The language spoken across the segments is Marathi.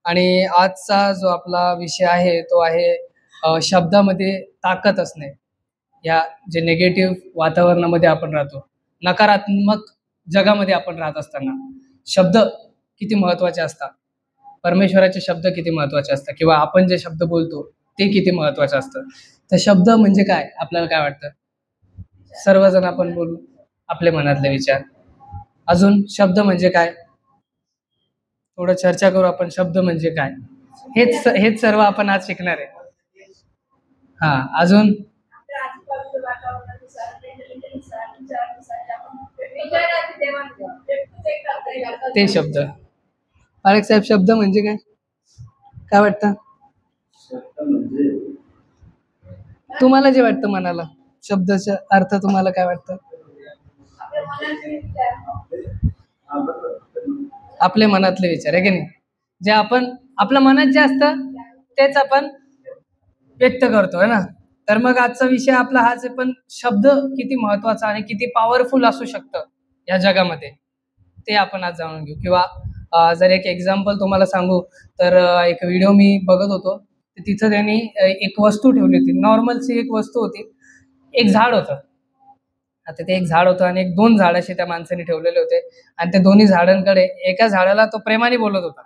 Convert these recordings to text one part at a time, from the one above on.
आणि आजचा जो आपला विषय आहे तो आहे शब्दामध्ये ताकद असणे. या जे निगेटिव्ह वातावरणामध्ये आपण राहतो, नकारात्मक जगामध्ये आपण राहत असताना शब्द किती महत्त्वाचे असतात, परमेश्वराचे शब्द किती महत्त्वाचे असतात, किंवा आपण जे शब्द बोलतो ते किती महत्त्वाचे असतं. तर शब्द म्हणजे काय, आपल्याला काय वाटतं? सर्वजण आपण बोलू आपले मनातले विचार. अजून शब्द म्हणजे काय, थोडं चर्चा करू आपण. शब्द म्हणजे काय, हेच हेच सर्व आपण आज शिकणार आहे. हा, अजून ते शब्द. पारेख साहेब, शब्द म्हणजे काय, काय वाटतं तुम्हाला? जे वाटतं मनाला शब्दाचा अर्थ तुम्हाला काय वाटतं? आपले मनातले विचार आहे की नाही, जे आपण आपल्या मनात जे असतं तेच आपण व्यक्त करतो आहे ना. तर मग आजचा विषय आपला हाच आहे, पण शब्द किती महत्वाचा आणि किती पॉवरफुल असू शकतं या जगामध्ये ते आपण आज जाणून घेऊ. किंवा जर एक एक्झाम्पल तुम्हाला सांगू तर एक व्हिडिओ मी बघत होतो, तिथं त्यांनी एक वस्तू ठेवली होती. नॉर्मलची एक वस्तू होती, एक झाड होतं. आता ते एक झाड होतं आणि एक दोन झाड असे त्या माणसाने ठेवलेले होते. आणि त्या दोन्ही झाडांकडे, एका झाडाला तो प्रेमाने बोलत होता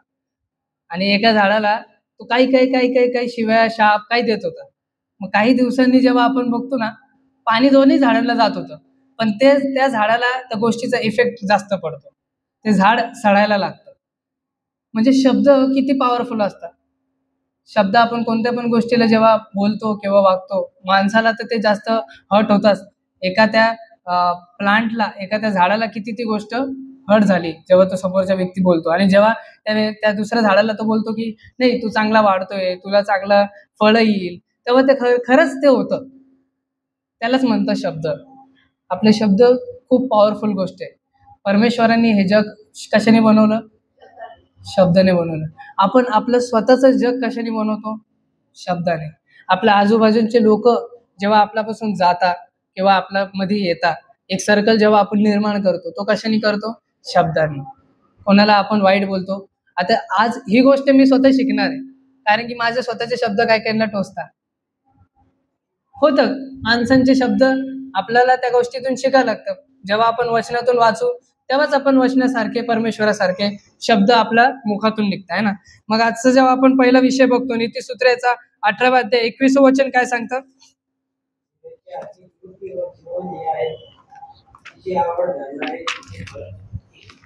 आणि एका झाडाला तो काही काही काही काही काही शिव्या शाप काही देत होता. मग काही दिवसांनी जेव्हा आपण बघतो ना, पाणी दोन्ही झाडांना जात होतं, पण ते त्या झाडाला त्या गोष्टीचा इफेक्ट जास्त पडतो, ते झाड सडायला लागतं. म्हणजे शब्द किती पॉवरफुल असतात. शब्द आपण कोणत्या पण गोष्टीला जेव्हा बोलतो किंवा वागतो, माणसाला तर ते जास्त हर्ट होतात. एखाद्या प्लांटला, एखाद्या झाडाला किती ती गोष्ट हर्ट झाली जेव्हा तो समोरचा व्यक्ती बोलतो, आणि जेव्हा त्या दुसऱ्या झाडाला तो बोलतो की नाही तू चांगला वाढतोय, तुला चांगलं फळ येईल, तेव्हा ते खरंच ते होतं. त्यालाच म्हणतात शब्द. आपले शब्द खूप पॉवरफुल गोष्ट आहे. परमेश्वरांनी हे जग कशाने बनवलं? शब्दाने बनवलं. आपण आपलं स्वतःचं जग कशाने बनवतो? शब्दाने. आपल्या आजूबाजूचे लोक जेव्हा आपल्यापासून जातात किंवा आपल्यामध्ये येतात, एक सर्कल जेव्हा आपण निर्माण करतो, तो कशाने करतो? शब्दाने. कोणाला आपण वाईट बोलतो. आता आज ही गोष्ट मी स्वतः शिकणार आहे, कारण की माझे स्वतःचे शब्द काय काहींना टोचतात. होतं, माणसांचे शब्द आपल्याला त्या गोष्टीतून शिकायला लागतं. जेव्हा आपण वचनातून वाचू तेव्हाच आपण वचनासारखे, परमेश्वरासारखे शब्द आपल्या मुखातून निघताय ना. मग आजचा जेव्हा आपण पहिला विषय बघतो, नीतिसूत्राचा 18 अध्याय 21 वचन काय सांगतं?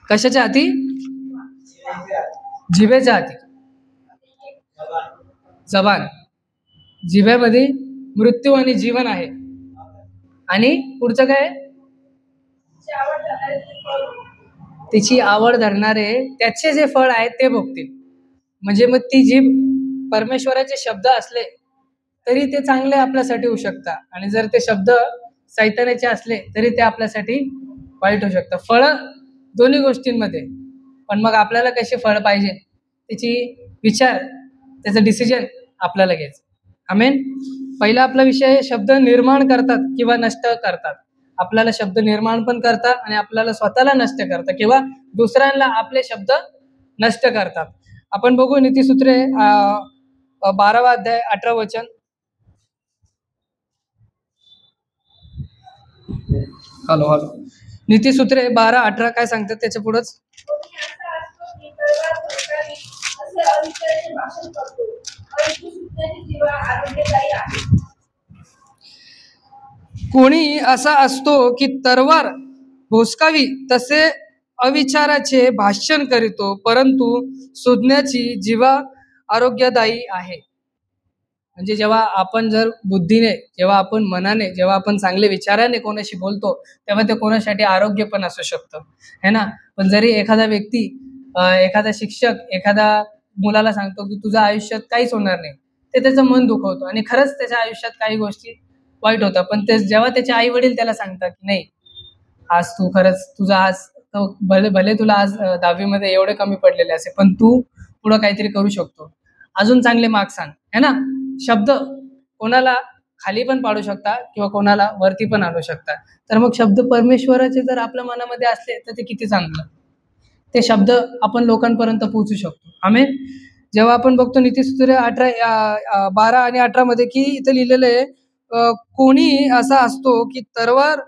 कशाच्या हाती? जिभेच्या हाती. जबान. जिभेमध्ये मृत्यू आणि जीवन आहे, आणि पुढचं काय? तिची आवड धरणारे त्याचे जे फळ आहे ते भोगतील. म्हणजे मग ती जीभ, परमेश्वराचे शब्द असले तरी ते चांगले आपल्यासाठी होऊ शकतात, आणि जर ते शब्द सैतानाचे असले तरी ते आपल्यासाठी वाईट होऊ शकतं. फळ दोन्ही गोष्टींमध्ये. पण मग आपल्याला कशी फळ पाहिजे त्याची विचार, त्याचं डिसिजन आपल्याला घ्यायचं. आमेन. पहिला आपला विषय, शब्द निर्माण करतात किंवा नष्ट करतात. आपल्याला शब्द निर्माण पण करतात आणि आपल्याला स्वतःला नष्ट करतात, किंवा दुसऱ्यांना आपले शब्द नष्ट करतात. आपण बघू नीतिसूत्रे 12 अध्याय 18 वचन. हॅलो. नीतिसूत्रे 12:18 काय सांगतात त्याच्या पुढंच? कोणी असा असतो की तरवार भोसकावी तसे अविचाराचे भाषण करीतो, परंतु सुज्ञाची जीवा आरोग्यदायी आहे. म्हणजे जेव्हा आपण जर बुद्धीने, जेव्हा आपण मनाने, जेव्हा आपण चांगले विचाराने कोणाशी बोलतो, तेव्हा ते कोणासाठी आरोग्य पण असू शकतं, है ना. पण जरी एखादा व्यक्ती, एखादा शिक्षक एखादा मुलाला सांगतो की तुझ्या आयुष्यात काहीच होणार नाही, ते त्याचं मन दुखवतो आणि खरंच त्याच्या आयुष्यात काही गोष्टी वाईट होतात. पण ते जेव्हा त्याचे आई वडील त्याला सांगतात की नाही, आज तू खरंच तुझा आज भले भले तुला आज 10वी मध्ये एवढे कमी पडलेले असे, पण तू पुढं काहीतरी करू शकतो, अजून चांगले मार्क्स आण, है ना. शब्द कोणाला खाली पण पाडू शकता किंवा कोणाला वरती पण आणू शकता. तर मग शब्द परमेश्वराचे जर आपल्या मनामध्ये असले तर ते किती चांगलं. ते शब्द आपण लोकांपर्यंत पोहोचू शकतो. आमेन. जेव्हा आपण बघतो नीतिसूत्र 12 आणि 18 मध्ये की इथं लिहिलेलं आहे, कोणी असा असतो की तलवार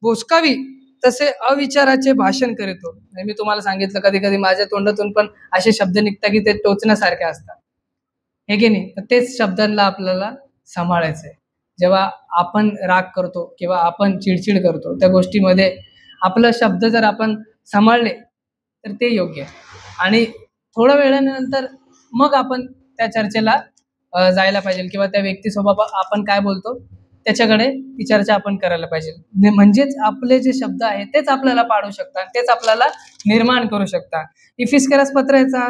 भोसकावी तसे अविचाराचे भाषण करीतो. मी तुम्हाला सांगितलं कधी कधी माझ्या तोंडातून पण असे शब्द निघतात की ते टोचण्यासारखे असतात, हे की नाही. तर तेच शब्दांना आपल्याला सांभाळायचंय. जेव्हा आपण राग करतो किंवा आपण चिडचिड करतो त्या गोष्टीमध्ये आपलं शब्द जर आपण सांभाळले तर ते योग्य आहे. आणि थोड्या वेळानंतर मग आपण त्या चर्चेला जायला पाहिजे किंवा त्या व्यक्तीसोबत आपण काय बोलतो त्याच्याकडे ती चर्चा आपण करायला पाहिजे. म्हणजेच आपले जे शब्द आहेत तेच आपल्याला पाडू शकतात, तेच आपल्याला निर्माण करू शकतात. इफिस्करस पत्राचा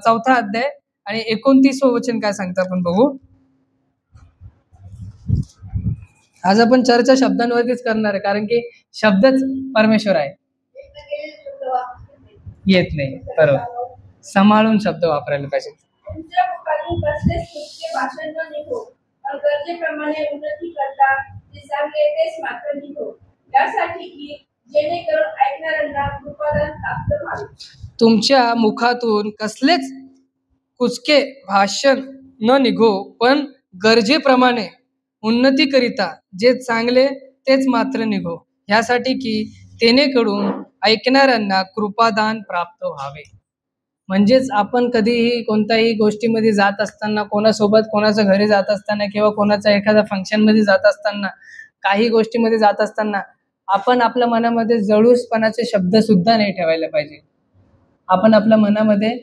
4था अध्याय आणि 29वं वचन काय सांगतं आपण बघू. आज आपण चर्चा शब्दांवरतीच करणार आहे, कारण की शब्दच परमेश्वर आहे. येत नाही, बरोबर. सांभाळून शब्द वापरायला पाहिजे. तुमच्या मुखातून कसलेच कुचके भाषण न निघो, पण गरजेप्रमाणे उन्नतीकरिता जे चांगले तेच मात्र निघो, यासाठी की तेनेकडून ऐकणाऱ्यांना कृपादान प्राप्त व्हावे. म्हणजेच आपण कधीही कोणत्याही गोष्टीमध्ये जात असताना, कोणासोबत कोणाच्या घरी जात असताना किंवा कोणाच्या एखाद्या फंक्शनमध्ये जात असताना, काही गोष्टीमध्ये जात असताना आपण आपल्या मनामध्ये जळूसपणाचे शब्द सुद्धा नाही ठेवायला पाहिजे. आपण आपल्या मनामध्ये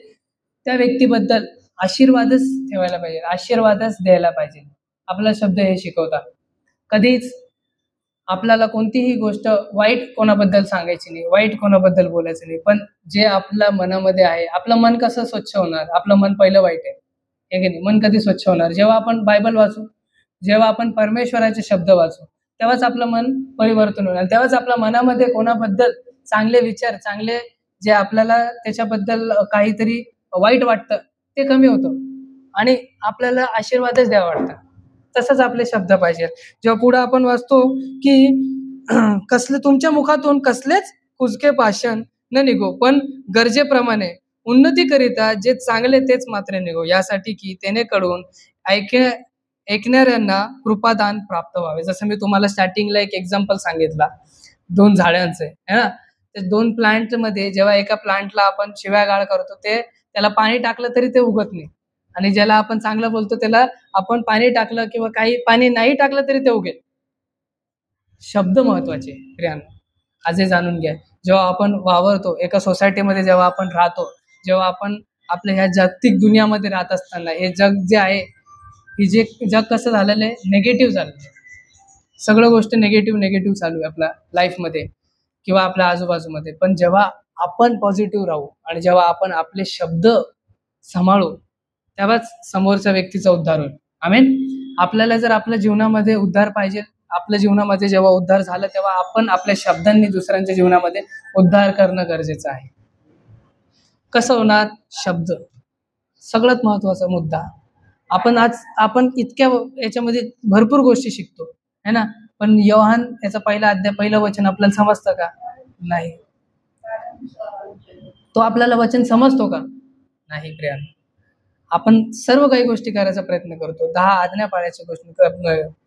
त्या व्यक्तीबद्दल आशीर्वादच ठेवायला पाहिजे, आशीर्वादच द्यायला पाहिजे. आपला शब्द हे शिकवतात. कधीच आपल्याला कोणतीही गोष्ट वाईट कोणाबद्दल सांगायची नाही, वाईट कोणाबद्दल बोलायचं नाही. पण जे आपल्या मनामध्ये आहे, आपलं मन कसं स्वच्छ होणार? आपलं मन पहिलं वाईट आहे, हे की नाही. मन कधी स्वच्छ होणार? जेव्हा आपण बायबल वाचू, जेव्हा आपण परमेश्वराचे शब्द वाचू, तेव्हाच आपलं मन परिवर्तन होणार. तेव्हाच आपल्या मनामध्ये कोणाबद्दल चांगले विचार, चांगले जे आपल्याला त्याच्याबद्दल काहीतरी वाईट वाटतं ते कमी होतं आणि आपल्याला आशीर्वादच द्यावा वाटतं. तसंच आपले शब्द पाहिजे. जेव्हा पुढे आपण वाचतो की कसले तुमच्या मुखातून कसलेच कुचके भाषण न निघो, पण गरजेप्रमाणे उन्नतीकरिता जे चांगले तेच मात्र निघो, यासाठी की तेनेकडून ऐकणाऱ्यांना कृपादान प्राप्त व्हावे. जसं मी तुम्हाला स्टार्टिंगला एक एक्झाम्पल सांगितला 2 झाडांचे, है ना. ते 2 प्लांट मध्ये जेव्हा एका प्लांटला आपण शिव्यागाळ करतो, त्याला पाणी टाकलं तरी ते उगत नाही, आणि ज्याला आपण चांगलं बोलतो त्याला आपण पाणी टाकलं किंवा काही पाणी नाही टाकलं तरी ते उगेल. शब्द महत्वाचे प्रियांनो, आज हे जाणून घ्या. जेव्हा आपण वावरतो एका सोसायटीमध्ये, जेव्हा आपण राहतो, जेव्हा आपण आपल्या ह्या जागतिक दुनियामध्ये राहत असताना, हे जग जे आहे, हे जे जग कसं झालेलं आहे, नेगेटिव्ह झालेलं आहे. सगळं गोष्ट नेगेटिव्ह चालू आहे आपल्या लाईफमध्ये किंवा आपल्या आजूबाजूमध्ये. पण जेव्हा आपण पॉझिटिव्ह राहू आणि जेव्हा आपण आपले शब्द सांभाळू, तेव्हाच समोरच्या व्यक्तीचा उद्धार होईल. आमेन. आपल्याला जर आपल्या जीवनामध्ये उद्धार पाहिजे, आपल्या जीवनामध्ये जेव्हा उद्धार झाला तेव्हा आपण आपल्या शब्दांनी दुसऱ्यांच्या जीवनामध्ये उद्धार करणं गरजेचं आहे. कसं होणार? शब्द सगळ्यात महत्वाचा मुद्दा. आपण इतक्या याच्यामध्ये भरपूर गोष्टी शिकतो, है ना. पण योहान याचा पहिला अध्याय, पहिलं वचन आपल्याला समजतं का? नाही. तो आपल्याला वचन समजतो का? नाही प्रियांनो. आपण सर्व काही गोष्टी करायचा प्रयत्न करतो, 10 आज्ञा पाळायच्या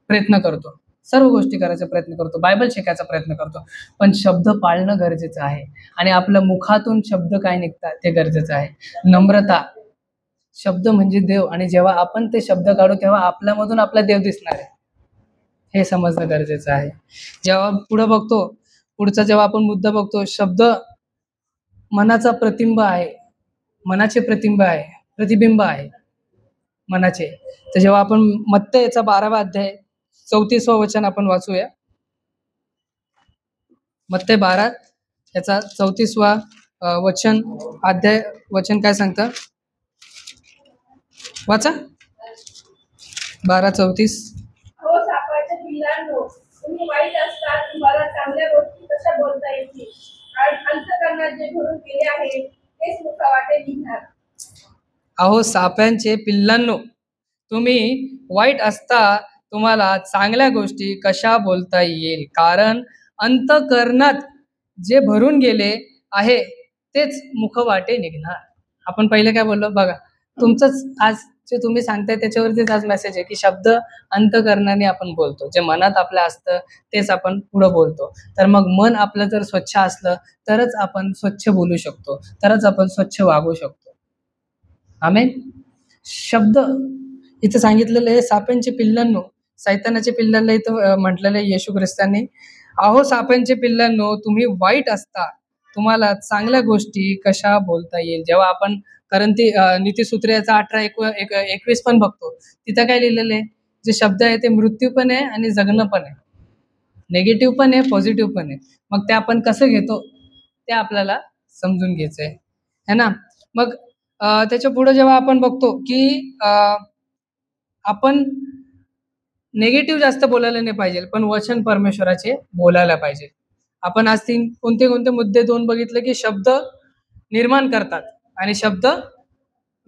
प्रयत्न करतो, सर्व गोष्टी करायचा प्रयत्न करतो, बायबल शिकायचा प्रयत्न करतो, पण शब्द पाळणं गरजेचं आहे. आणि आपल्या मुखातून शब्द काय निघतात ते गरजेचं आहे. नम्रता, शब्द म्हणजे देव, आणि जेव्हा आपण ते शब्द काढू तेव्हा आपल्यामधून आपला देव दिसणार आहे, हे समजणं गरजेचं आहे. जेव्हा पुढचा जेव्हा आपण मुद्दा बघतो, शब्द मनाचा प्रतिबिंब आहे, मनाचे प्रतिबिंब आहे मनाचे. तर जेव्हा आपण मत्ती याचा 12वा अध्याय 34वं वचन आपण वाचूया. मत्ती 12 याचा 34वा वचन काय सांगतं? वाचा. 12:34. हो सापाच्या पिल्लांनो, तुम्ही वाईट असता तुम्हाला चांगल्या गोष्टी कशा बोलता येतील? अंतःकरणात जे भरून गेले आहे तेच मुखावाटे निघणार. अहो सापांचे पिल्लांनो, तुम्ही वाईट असता तुम्हाला चांगल्या गोष्टी कशा बोलता येईल? कारण अंतःकरणात जे भरून गेले आहे तेच मुखवाटे निघणार. आपण पहिले काय बोललो बघा, तुमचंच आज जे तुम्ही सांगताय त्याच्यावरतीच आज मेसेज आहे की शब्द अंतःकरणाने आपण बोलतो, जे मनात आपल्या असतं तेच आपण पुढं बोलतो. तर मग मन आपलं जर स्वच्छ असलं तरच आपण स्वच्छ बोलू शकतो, तरच आपण स्वच्छ वागू शकतो. आमेन. शब्द इथं सांगितलेलं आहे, सापांचे पिल्लांनो, सैतानाच्या पिल्लांना इथं म्हटलेलं आहे येशू ख्रिस्तांनी, अहो सापांचे पिल्लांनो तुम्ही वाईट असता, तुम्हाला चांगल्या गोष्टी कशा बोलता येईल. जेव्हा आपण कारण ती नीतिसूत्र याचा 18-21 पण बघतो, तिथं काय लिहिलेलं आहे, जे शब्द आहे ते मृत्यू पण आहे आणि जगणं पण आहे, नेगेटिव्ह पण आहे पॉझिटिव्ह पण आहे. मग ते आपण कसं घेतो ते आपल्याला समजून घ्यायचंय है ना. मग त्याच्या पुढे जेव्हा आपण बघतो की आपण नेगेटिव्ह जास्त बोलायला नाही पाहिजे, पण वचन परमेश्वराचे बोलायला पाहिजे. आपण आज कोणते कोणते मुद्दे दोन बघितले की शब्द निर्माण करतात आणि शब्द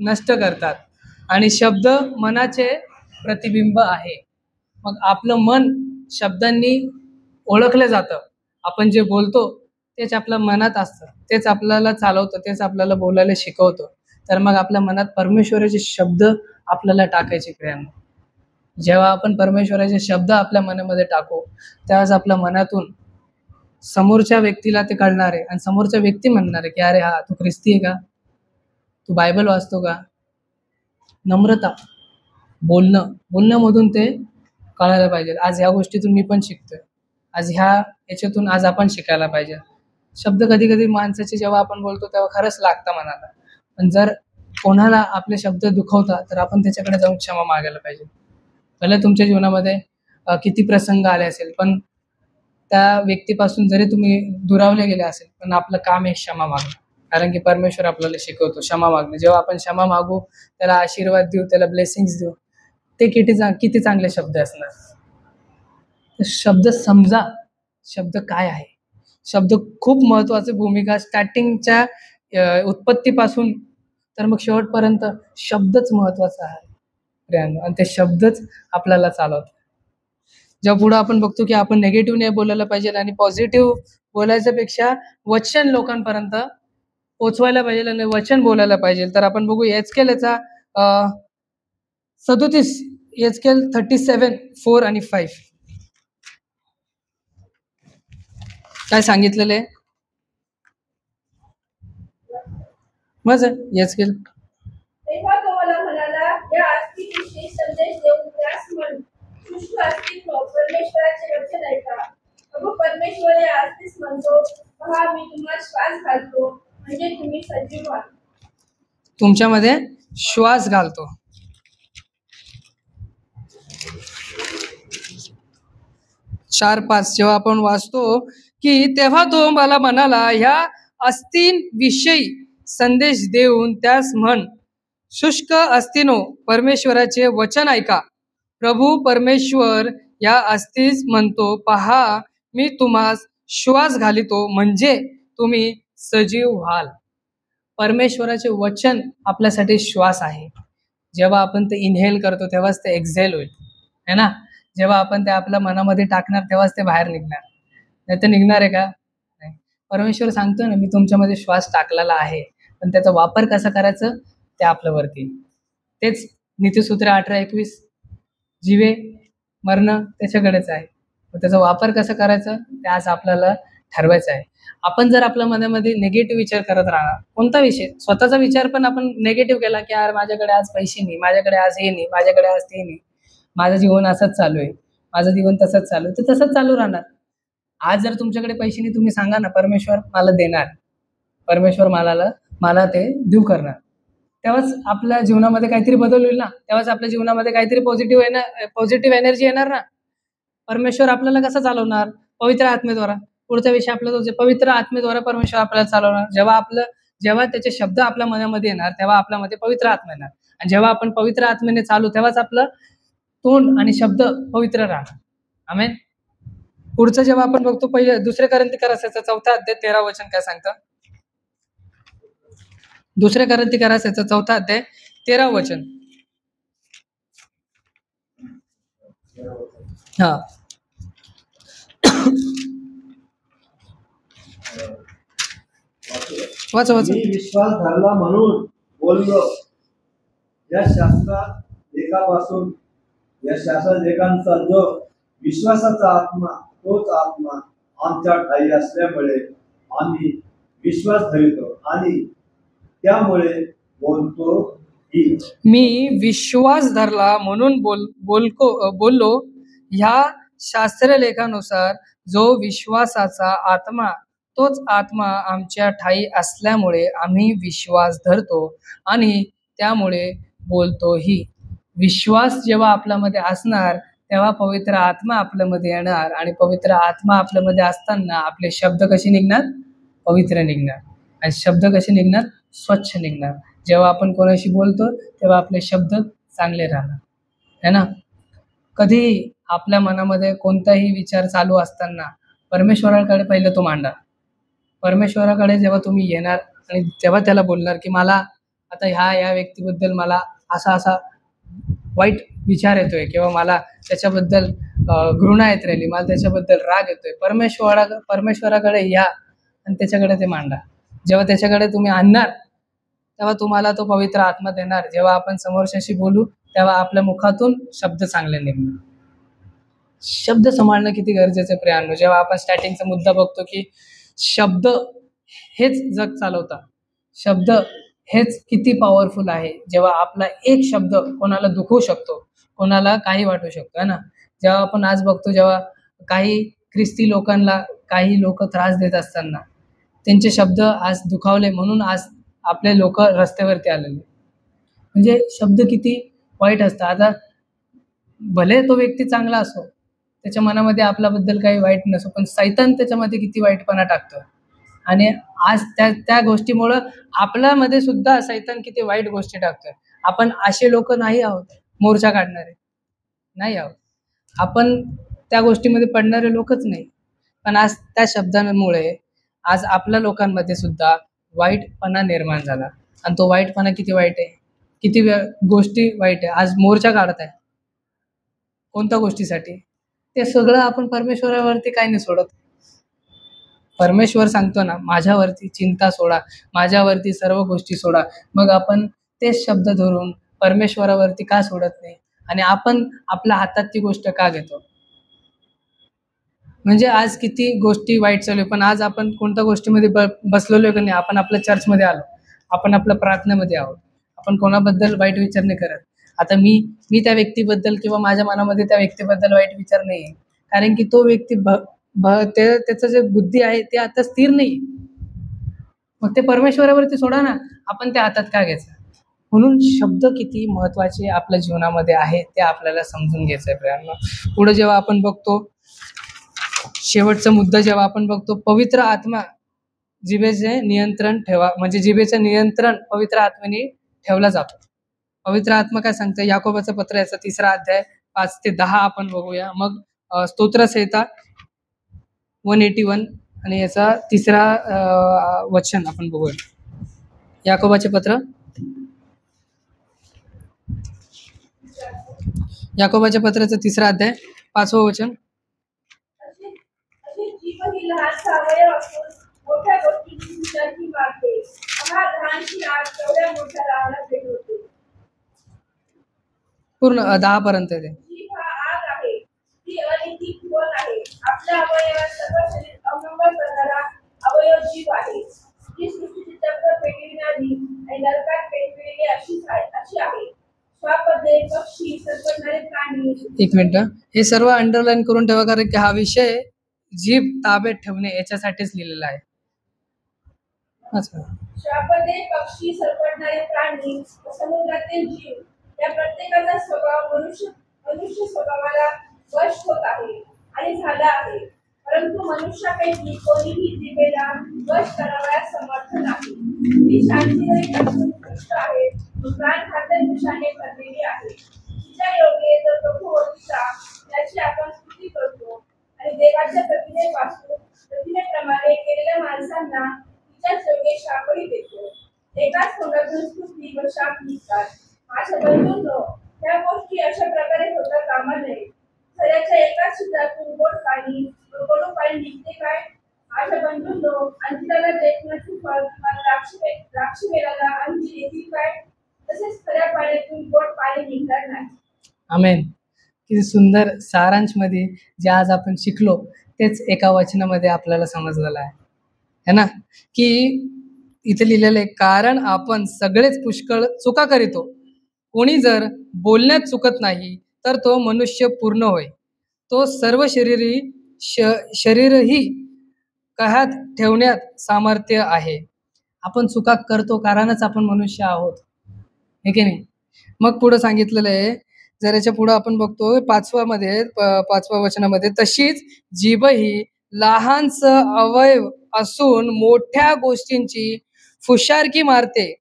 नष्ट करतात आणि शब्द मनाचे प्रतिबिंब आहे. मग आपलं मन शब्दांनी ओळखलं जातं. आपण जे बोलतो तेच आपल्या मनात असतं, तेच आपल्याला चालवतं, तेच आपल्याला बोलायला शिकवतं. तर मग आपल्या मनात परमेश्वराचे शब्द आपल्याला टाकायचे क्रियांना. जेव्हा आपण परमेश्वराचे शब्द आपल्या मनामध्ये टाकू तेव्हाच आपल्या मनातून समोरच्या व्यक्तीला ते कळणार आहे आणि समोरच्या व्यक्ती म्हणणार आहे की अरे हा तू ख्रिस्ती आहे का, तू बायबल वाचतो का. नम्रता बोलण्यामधून ते कळायला पाहिजे. आज ह्या गोष्टीतून मी पण शिकतोय, आज याच्यातून आज आपण शिकायला पाहिजे. शब्द कधी कधी माणसाचे जेव्हा आपण बोलतो तेव्हा खरंच लागतं मनाला, पण जर कोणाला आपले शब्द दुखवतात तर आपण त्याच्याकडे जाऊन क्षमा मागायला पाहिजे. भले तुमच्या जीवनामध्ये किती प्रसंग आले असेल, पण त्या व्यक्तीपासून जरी तुम्ही दुरावले गेले असेल, पण आपलं काम आहे क्षमा मागणं. कारण की परमेश्वर आपल्याला शिकवतो क्षमा मागणं. जेव्हा आपण क्षमा मागू, त्याला आशीर्वाद देऊ, त्याला ब्लेसिंग्स देऊ, ते किती चांगले शब्द असणार. शब्द समजा, शब्द काय आहे. शब्द खूप महत्वाची भूमिका स्टार्टिंगच्या उत्पत्तीपासून तर मग शेवटपर्यंत शब्दच महत्वाचा आहे आणि ते शब्दच आपल्याला चालवतात. जेव्हा पुढे आपण बघतो की आपण नेगेटिव्ह नाही बोलायला पाहिजे आणि पॉझिटिव्ह बोलायच्या पेक्षा वचन लोकांपर्यंत पोचवायला पाहिजे आणि वचन बोलायला पाहिजे. तर आपण बघू एचकेलचा 37 एचकेल 37:4 आणि 5 काय सांगितलेलं आहे. मजा एचकेल. तेव्हा तो मला म्हणाला, या अस्तित्वाविषयी संदेश देऊन त्यास म्हण, शुष्क अस्तित्व परमेश्वराचे वचन ऐका. अगो परमेश्वर या अस्तित्व म्हणतो, पहा मी तुम्हाला श्वास घालतो, म्हणजे तुम्ही सजीव व्हाल. तुमच्यामध्ये श्वास घालतो. 4-5 जेव्हा आपण वाचतो की तेव्हा तो मला म्हणाला, ह्या अस्तींविषयी संदेश देऊन त्यास म्हण, शुष्क अस्तीनो परमेश्वराचे वचन ऐका. प्रभू परमेश्वर या अस्तीस म्हणतो, पहा मी तुम्हास श्वास घालितो, म्हणजे तुम्ही सजीव व्हाल. परमेश्वराचे वचन आपल्यासाठी श्वास आहे. जेव्हा आपण ते इनहेल करतो तेव्हाच ते एक्झेल होईल है ना. जेव्हा आपण ते आपल्या मनामध्ये टाकणार तेव्हाच ते बाहेर निघणार, नाही तर निघणार आहे का नाही. परमेश्वर सांगतो ना, मी तुमच्यामध्ये श्वास टाकलेला आहे, पण त्याचा वापर कसा करायचं ते आपल्यावरती. तेच नीतिसूत्र 18-21 जीवे मरण त्याच्याकडेच आहे. त्याचा वापर कसा करायचा ते आज आपल्याला ठरवायचं आहे. आपण जर आपल्या मनामध्ये निगेटिव्ह विचार करत राहणार, कोणता विषय स्वतःचा विचार पण आपण निगेटिव्ह केला की यार माझ्याकडे आज पैसे नाही, माझ्याकडे आज हे नाही, माझ्याकडे आज ते नाही, माझं जीवन असंच चालू आहे, माझं जीवन तसंच चालू आहे, तर तसंच चालू राहणार. आज जर तुमच्याकडे पैसे नाही, तुम्ही सांगा ना परमेश्वर मला देणार, परमेश्वर मला ते देऊ करणार, तेव्हाच आपल्या जीवनामध्ये काहीतरी बदल होईल ना, तेव्हाच आपल्या जीवनामध्ये काहीतरी पॉझिटिव्ह एनर्जी येणार ना. परमेश्वर आपल्याला कसं चालवणार, पवित्र आत्मेद्वारा. पुढचा विषय आपला तो पवित्र आत्मेद्वारा परमेश्वर आपल्याला चालवणार. जेव्हा त्याचे शब्द आपल्या मनामध्ये येणार तेव्हा आपल्यामध्ये पवित्र आत्मा येणार, आणि जेव्हा आपण पवित्र आत्मेने चालू तेव्हाच आपलं तोंड आणि शब्द पवित्र राहणार. आमेन. पुढचं जेव्हा आपण बघतो पहिले 2 कोरिन्थियरासाचा 4 अध्याय 13 वचन काय सांगतं. 2 कोरिन्थियरासाचा 4 अध्याय 13 वचन. हा वाचा. मी विश्वास धरला म्हणून बोललो, या शास्त्रात लेखापासून या शास्त्र लेखांचा जो विश्वासाचा आत्मा तोच आत्मा आमच्या ठाई असल्यामुळे आम्ही विश्वास धरतो आणि त्यामुळे बोलतो की मी विश्वास धरला म्हणून बोललो. ह्या शास्त्रलेखानुसार जो विश्वासाचा आत्मा तोच आत्मा आमच्या ठाई असल्यामुळे आम्ही विश्वास धरतो आणि त्यामुळे बोलतोही. विश्वास जेव्हा आपल्यामध्ये असणार तेव्हा पवित्र आत्मा आपल्यामध्ये येणार आणि पवित्र आत्मा आपल्यामध्ये असताना आपले शब्द कसे निघणार? पवित्र निघणार. आणि शब्द कसे निघणार? स्वच्छ निघणार. जेव्हा आपण कोणाशी बोलतो तेव्हा आपले शब्द चांगले राहणार, है ना. कधी आपल्या मनामध्ये कोणताही विचार चालू असताना परमेश्वराकडे पहिले तो मांडा. परमेश्वराकडे जेव्हा तुम्ही येणार आणि तेव्हा त्याला बोलणार की मला आता ह्या व्यक्तीबद्दल मला असा वाईट विचार येतोय किंवा मला त्याच्याबद्दल घृणा येत राहिली, मला त्याच्याबद्दल राग येतोय. परमेश्वराकडे या आणि त्याच्याकडे ते मांडा. जेव्हा त्याच्याकडे तुम्ही आणणार तेव्हा तुम्हाला तो पवित्र आत्मा देणार. जेव्हा आपण समोरच्याशी बोलू तेव्हा आपल्या मुखातून शब्द चांगले निघणार. शब्द सांभाळणं किती गरजेचं आहे प्रियांनो. जेव्हा आपण स्टार्टिंगचा मुद्दा बघतो की शब्द हेच जग चालवतात, शब्द हेच किती पॉवरफुल आहे. जेव्हा आपला एक शब्द कोणाला दुखवू शकतो, कोणाला काही वाटू शकतो, है ना. जेव्हा आपण आज बघतो जेव्हा काही ख्रिस्ती लोकांना काही लोक त्रास देत असताना त्यांचे शब्द आज दुखावले म्हणून आज आपले लोक रस्त्यावरती आलेले. म्हणजे शब्द किती वाईट असतात. आता भले तो व्यक्ती चांगला असो, त्याच्या मनामध्ये आपल्याबद्दल काही वाईट नसो, पण सैतान त्याच्यामध्ये किती वाईटपणा टाकतो आणि आज त्या गोष्टीमुळं आपल्यामध्ये सुद्धा सैतान किती वाईट गोष्टी टाकतोय. आपण असे लोक नाही आहोत मोर्चा काढणारे, नाही आहोत आपण, त्या गोष्टीमध्ये पडणारे लोकच नाही. पण आज त्या शब्दांमुळे आज आपल्या लोकांमध्ये सुद्धा वाईटपणा निर्माण झाला आणि तो वाईटपणा किती वाईट आहे, किती गोष्टी वाईट आहे. आज मोर्चा काढत आहे कोणत्या गोष्टीसाठी? ते सगळं आपण परमेश्वरावरती काय नाही सोडत. परमेश्वर सांगतो ना, माझ्यावरती चिंता सोडा, माझ्यावरती सर्व गोष्टी सोडा. मग आपण तेच शब्द धरून परमेश्वरावरती का सोडत नाही आणि आपण आपल्या हातात ती गोष्ट का घेतो? म्हणजे आज किती गोष्टी वाईट चालू आहे, पण आज आपण कोणत्या गोष्टीमध्ये बसलेलो की नाही? आपण आपल्या चर्चमध्ये आलो, आपण आपल्या प्रार्थनेमध्ये आहोत, आपण कोणाबद्दल वाईट विचार नाही करत. आता मी त्या व्यक्तीबद्दल किंवा माझ्या मनामध्ये त्या व्यक्तीबद्दल वाईट विचार नाही आहे, कारण की तो व्यक्ती त्याचं जे बुद्धी आहे ते आता स्थिर नाही. मग ते परमेश्वरावरती सोडा ना, आपण त्या हातात का घ्यायचं? म्हणून शब्द किती महत्वाचे आपल्या जीवनामध्ये आहे ते आपल्याला समजून घ्यायचं आहे प्रियांनो. पुढे जेव्हा आपण बघतो शेवटचा मुद्दा, जेव्हा आपण बघतो पवित्र आत्मा जिभेचे नियंत्रण ठेवा, म्हणजे जिभेचं नियंत्रण पवित्र आत्म्याने ठेवला जातो. पवित्र आत्मा काय सांगतं? याकोबाचं पत्र याचा 3रा अध्याय 5 ते 10 आपण बघूया. मग स्तोत्रसंहिता 181 आणि याचा 3रा वचन आपण बघूया. याकोबाचे पत्र, याकोबाच्या पत्राचं 3रा अध्याय 5वं वचन. जीभ ही लहानसा अवयव असून मोठ्या गोष्टींची विचारही मारते. हा लहानशी आग तेवढ्या मोठ्या रावणात पेटवते. पूर्ण 10 पर्यंत आहे ते. जीभ हा आग आहे, ती अनिती खुवण आहे. आपल्या अवयवात सर्व शरीर अमंगळ करणारा अवयव जीभ आहे. जी सृष्टीची चक्र पेटविणारी आणि नरकात पेटविलेली अशी आहे. श्वापदे, पक्षी, सरपटणारे प्राणी. एक मिनिट, हे सर्व अंडरलाईन करून ठेवा, कारण की हा विषय जीभ ताब्यात ठेवणे याच्यासाठीच लिहिलेला आहे. श्वापदे, पक्षी, सरपटणारे प्राणी, समुद्रातील जीव या प्रत्येकाचा स्वभाव मनुष्य स्वभावाला वश होत आहे आणि झाला आहे. परंतु मनुष्यापैकी कोणीही जिभेला वश करावयास समर्थ नाही. ती शांतीरहित असून दुष्ट आहे, प्राणघातक विषाने भरलेली आहे. तिच्या योगे जर प्रभू होतीचा त्याची आपण स्तुती करतो आणि देवाच्या प्रतिमेप्रमाणे केलेल्या माणसांना तिच्याच योगे शापही देतो. एकाच तोंडातून स्तुती व शाप निघतात. माझ्या बंधूंनो, त्या गोष्टी अशा प्रकारे होता कामा नये. खऱ्याच्या एकाच छिद्रातून गोड पाणी व कडू पाणी निघते काय? माझ्या बंधूंनो, अंजिराला जैतूनाचे फळ किंवा द्राक्षवेलाला अंजीर येतील काय? तसेच खऱ्या पाण्यातून गोड पाणी निघणार नाही. आमेन. किती सुंदर सारांश मध्ये जे आज आपण शिकलो तेच एका वचनामध्ये आपल्याला समजलेलं आहे, है ना? की इथे लिहिलेलं आहे, कारण आपण सगळेच पुष्कळ चुका करीतो. कोणी जर बोलण्यात चुकत नाही तर तो मनुष्य पूर्ण होय. तो सर्व शरीरही कहात ठेवण्यात सामर्थ्य आहे. आपण चुका करतो कारणच आपण मनुष्य आहोत, हे की नाही? मग पुढे सांगितलेलं आहे, जर याच्या पुढे आपण बघतो पाचव्या वचनामध्ये, तशीच जीभ ही लहानस अवयव असून मोठ्या गोष्टींची फुशारकी मारते.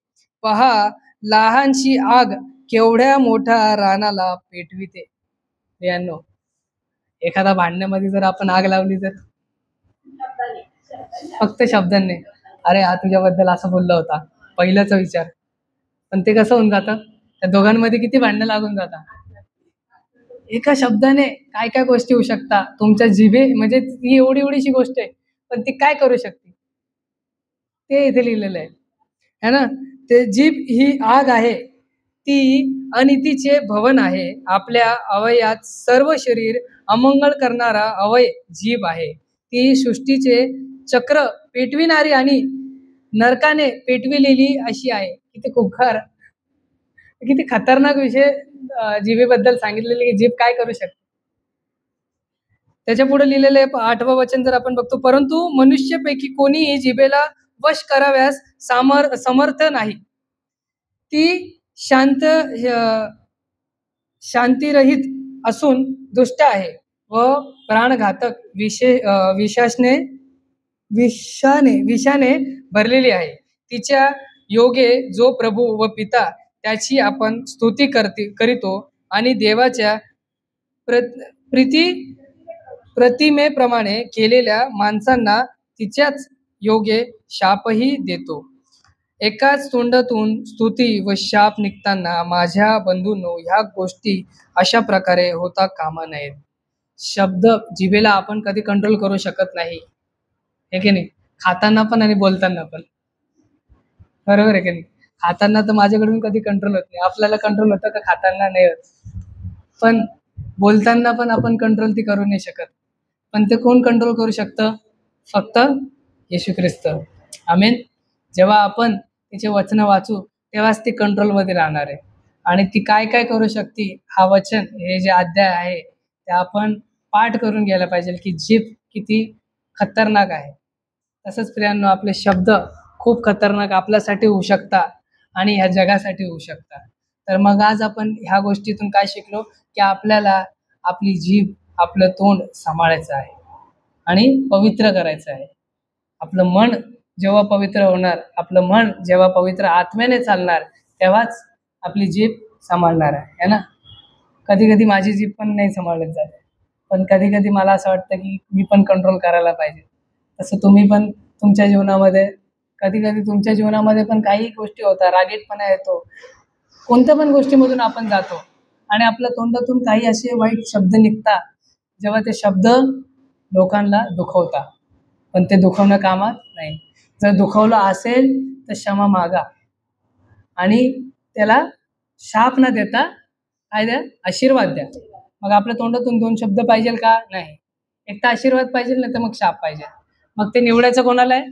पहा, लहानशी आग केवढ्या मोठ्या रानाला पेटविते. यांनो, एखादा भांडण्यामध्ये जर आपण आग लावली तर शब्दाने फक्त शब्दांनी, अरे हा तुझ्याबद्दल असं बोलला होता, पहिल्याचा विचार, पण ते कसं होऊन जातं, त्या दोघांमध्ये किती भांडणं लागून जातात. एका शब्दाने काय काय गोष्टी होऊ शकतात. तुमच्या जिभे म्हणजे ही एवढी एवढीशी गोष्ट आहे, पण ती काय करू शकते ते इथे लिहिलेलं आहे, है ना? ते जीभ ही आग आहे, ती अनितीचे भवन आहे. आपल्या अवयात सर्व शरीर अमंगळ करणारा अवय जीभ आहे. ती सृष्टीचे चक्र पेटविणारी आणि नरकाने पेटविलेली अशी आहे. किती खूपखार, किती खतरनाक विषय जिभेबद्दल सांगितलेले की जीभ काय करू शकते. त्याच्या पुढे लिहिलेले 8वं वचन जर आपण बघतो, परंतु मनुष्यपैकी कोणीही जिभेला वश कराव्यास समर्थ नाही. ती शांतिरहित असून दुष्ट आहे व प्राणघातक विषाने भरलेली आहे. तिच्या योगे जो प्रभू व पिता त्याची आपण स्तुती करीतो आणि देवाच्या प्रतिमेप्रमाणे केलेल्या माणसांना तिच्याच योगे शापही देतो. एकाच तोंडातून स्तुती व शाप निघताना माझ्या बंधूंनो, ह्या गोष्टी अशा प्रकारे होता कामा नयेत. शब्द जिभेला आपण कधी कंट्रोल करू शकत नाही, हे की नाही? खाताना पण आणि बोलताना पण, बरोबर आहे की नाही? खाताना तर माझ्याकडून कधी कंट्रोल होत नाही. आपल्याला कंट्रोल होतं का? खाताना नाही होत. पण बोलताना पण आपण कंट्रोल ती करू नाही शकत. पण ते कोण कंट्रोल करू शकतं? फक्त येशू ख्रिस्त. आमेन. जेव्हा आपण तिचे वचन वाचू तेव्हाच ती कंट्रोलमध्ये राहणार आहे. आणि ती काय काय करू शकते, हा वचन, हे जे अध्याय आहे ते आपण पाठ करून घ्यायला पाहिजे की जीभ किती खतरनाक आहे. तसंच प्रियांनो, आपले शब्द खूप खतरनाक आपल्यासाठी होऊ शकतात आणि ह्या जगासाठी होऊ शकतात. तर मग आज आपण ह्या गोष्टीतून काय शिकलो की आपल्याला आपली जीभ, आपलं तोंड सांभाळायचं आहे आणि पवित्र करायचं आहे. आपलं मन जेव्हा पवित्र होणार, आपलं मन जेव्हा पवित्र आत्म्याने चालणार, तेव्हाच आपली जीभ सांभाळणार आहे ना? कधी कधी माझी जीभ पण नाही सांभाळत जाते, पण कधी कधी मला असं वाटतं की मी पण कंट्रोल करायला पाहिजे. तसं तुम्ही पण तुमच्या जीवनामध्ये कधी कधी तुमच्या जीवनामध्ये पण काही गोष्टी होतात, रागीटपणा येतो, कोणत्या पण गोष्टीमधून आपण जातो आणि आपल्या तोंडातून काही असे वाईट शब्द निघतात, जेव्हा ते शब्द लोकांना दुखवतात, पण ते दुखवणं कामात नाही. जर दुखवलं असेल तर क्षमा मागा आणि त्याला शाप न देता काय द्या, आशीर्वाद द्या. मग आपल्या तोंडातून 2 शब्द पाहिजे का? नाही. एक तर आशीर्वाद पाहिजे, नाही तर मग शाप पाहिजे. मग ते निवडायचं कोणाला आहे?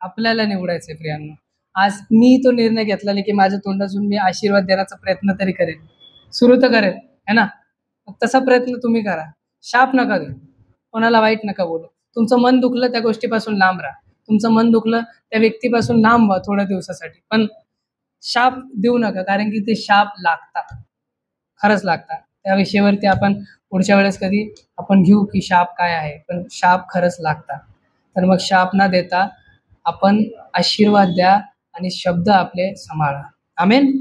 आपल्याला निवडायचं आहे प्रियांनो. आज मी तो निर्णय घेतलेला की माझ्या तोंडातून मी आशीर्वाद देण्याचा प्रयत्न तरी करेन, सुरू तर करेन, है ना? तसा प्रयत्न तुम्ही करा. शाप नका देऊ, कोणाला वाईट नका बोलू. तुमचं मन दुखलं त्या गोष्टीपासून लांब राहा. तुमचं मन दुखलं त्या व्यक्तीपासून लांब व्हा थोड्या दिवसासाठी, पण शाप देऊ नका, कारण की ते शाप लागतात, खरंच लागतात. त्या विषयावरती आपण पुढच्या वेळेस कधी आपण घेऊ की शाप काय आहे, पण शाप खरंच लागतात. तर मग शाप न देता आपण आशीर्वाद द्या आणि शब्द आपले सांभाळा. आमेन.